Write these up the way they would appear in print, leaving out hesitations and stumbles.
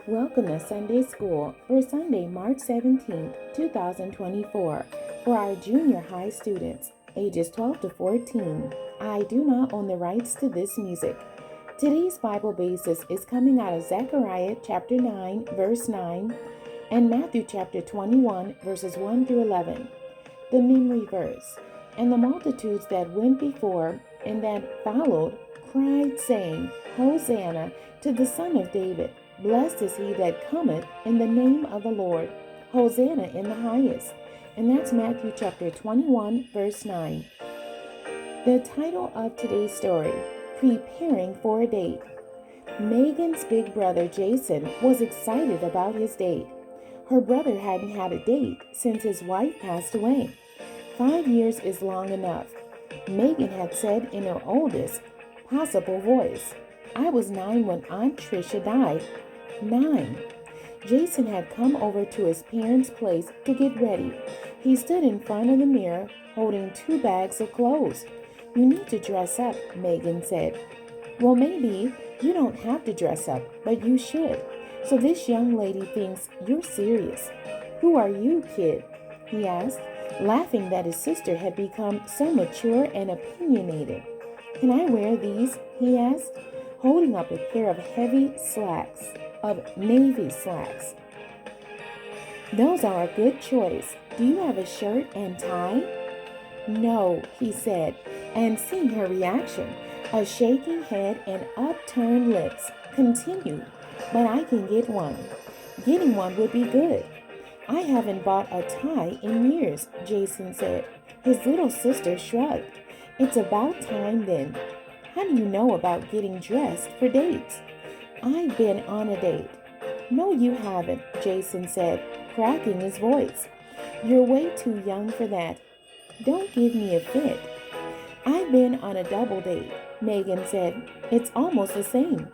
Welcome to Sunday School for Sunday, March 17th, 2024, for our junior high students, ages 12 to 14. I do not own the rights to this music. Today's Bible basis is coming out of Zechariah chapter 9, verse 9, and Matthew chapter 21, verses 1 through 11. The memory verse. And the multitudes that went before and that followed cried, saying, Hosanna to the Son of David. Blessed is he that cometh in the name of the Lord. Hosanna in the highest. And that's Matthew chapter 21, verse 9. The title of today's story, Preparing for a Date. Megan's big brother Jason was excited about his date. Her brother hadn't had a date since his wife passed away. 5 years is long enough. Megan had said in her oldest possible voice, I was 9 when Aunt Tricia died. 9. Jason had come over to his parents' place to get ready. He stood in front of the mirror holding 2 bags of clothes. You need to dress up, Megan said. Well, maybe you don't have to dress up, but you should. So this young lady thinks you're serious. Who are you, kid? He asked, laughing that his sister had become so mature and opinionated. Can I wear these? He asked, holding up a pair of heavy slacks, of navy slacks. Those are a good choice. Do you have a shirt and tie? No, he said, and seeing her reaction, a shaking head and upturned lips, continued, but I can get one. Getting one would be good. I haven't bought a tie in years, Jason said. His little sister shrugged. It's about time then. How do you know about getting dressed for dates? I've been on a date. No, you haven't, Jason said, cracking his voice. You're way too young for that. Don't give me a fit. I've been on a double date, Megan said. It's almost the same.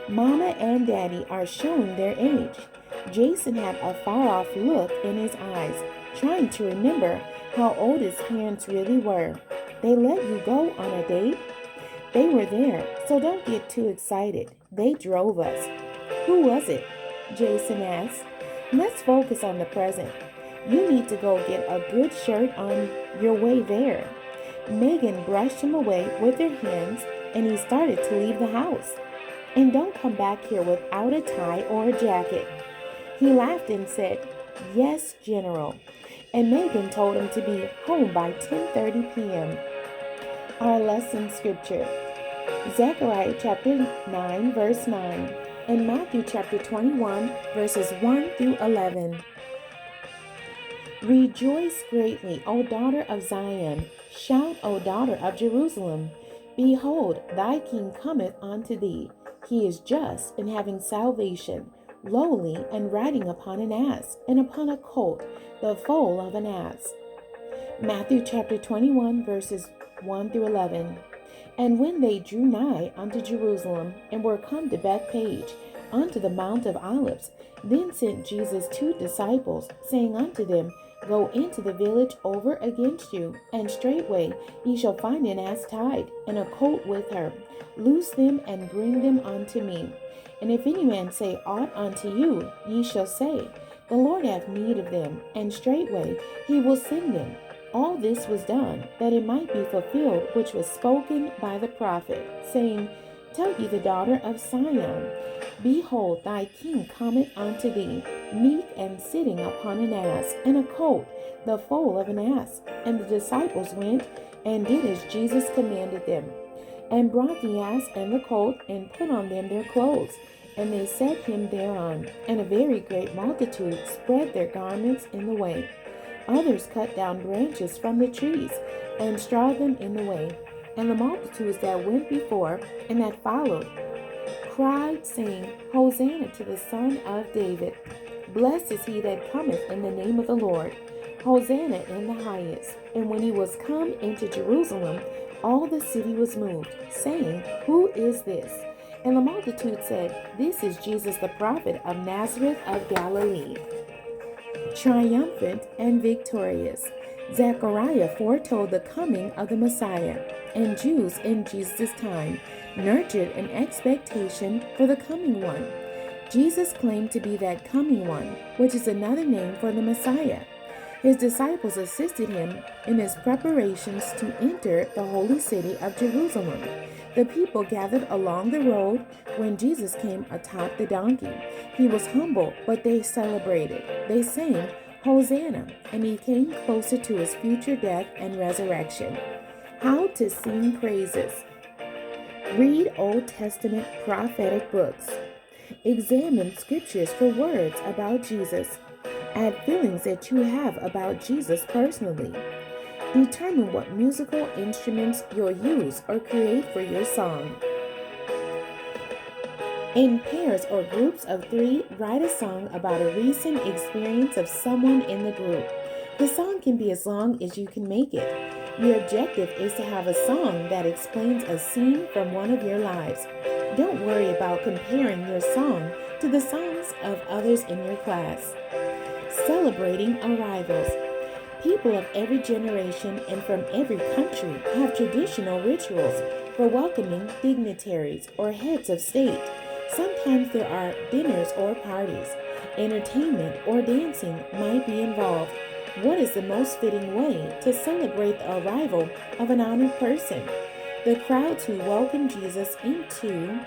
Mama and Daddy are showing their age. Jason had a far-off look in his eyes, trying to remember how old his parents really were. They let you go on a date? They were there, so don't get too excited. They drove us. Who was it? Jason asked. Let's focus on the present. You need to go get a good shirt on your way there. Megan brushed him away with her hands, and he started to leave the house. And don't come back here without a tie or a jacket. He laughed and said, Yes, General. And Megan told him to be home by 10:30 p.m. Our lesson scripture, Zechariah chapter 9, verse 9, and Matthew chapter 21, verses 1 through 11. Rejoice greatly, O daughter of Zion. Shout, O daughter of Jerusalem. Behold, thy king cometh unto thee. He is just and having salvation, lowly and riding upon an ass, and upon a colt, the foal of an ass. Matthew chapter 21, verses 1 through 11. And when they drew nigh unto Jerusalem, and were come to Bethphage, unto the Mount of Olives, then sent Jesus 2 disciples, saying unto them, Go into the village over against you, and straightway ye shall find an ass tied, and a colt with her. Loose them, and bring them unto me. And if any man say aught unto you, ye shall say, The Lord hath need of them, and straightway he will send them. All this was done, that it might be fulfilled which was spoken by the prophet, saying, Tell ye the daughter of Sion, Behold, thy king cometh unto thee, meek and sitting upon an ass, and a colt, the foal of an ass. And the disciples went and did as Jesus commanded them, and brought the ass and the colt, and put on them their clothes, and they set him thereon. And a very great multitude spread their garments in the way. Others cut down branches from the trees, and strawed them in the way. And the multitudes that went before and that followed cried, saying, Hosanna to the Son of David. Blessed is he that cometh in the name of the Lord. Hosanna in the highest. And when he was come into Jerusalem, all the city was moved, saying, Who is this? And the multitude said, This is Jesus the prophet of Nazareth of Galilee. Triumphant and victorious. Zechariah foretold the coming of the Messiah, and Jews in Jesus' time nurtured an expectation for the coming one. Jesus claimed to be that coming one, which is another name for the Messiah. His disciples assisted him in his preparations to enter the holy city of Jerusalem. The people gathered along the road when Jesus came atop the donkey. He was humble, but they celebrated. They sang, Hosanna, and he came closer to his future death and resurrection. How to sing praises. Read Old Testament prophetic books. Examine scriptures for words about Jesus. Add feelings that you have about Jesus personally. Determine what musical instruments you'll use or create for your song. In pairs or groups of 3, write a song about a recent experience of someone in the group. The song can be as long as you can make it. Your objective is to have a song that explains a scene from one of your lives. Don't worry about comparing your song to the songs of others in your class. Celebrating arrivals. People of every generation and from every country have traditional rituals for welcoming dignitaries or heads of state. Sometimes there are dinners or parties. Entertainment or dancing might be involved. What is the most fitting way to celebrate the arrival of an honored person? The crowds who welcomed Jesus into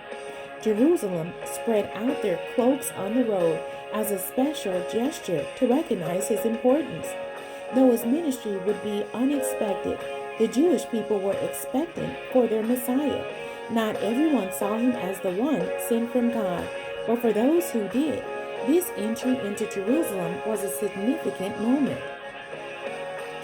Jerusalem spread out their cloaks on the road as a special gesture to recognize his importance. Though his ministry would be unexpected, the Jewish people were expectant for their Messiah. Not everyone saw him as the one sent from God, but for those who did, this entry into Jerusalem was a significant moment.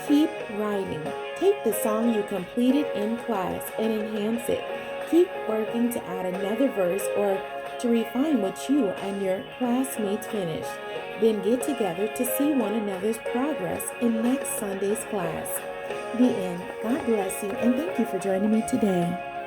Keep writing. Take the song you completed in class and enhance it. Keep working to add another verse or to refine what you and your classmates finished. Then get together to see one another's progress in next Sunday's class. The end. God bless you and thank you for joining me today.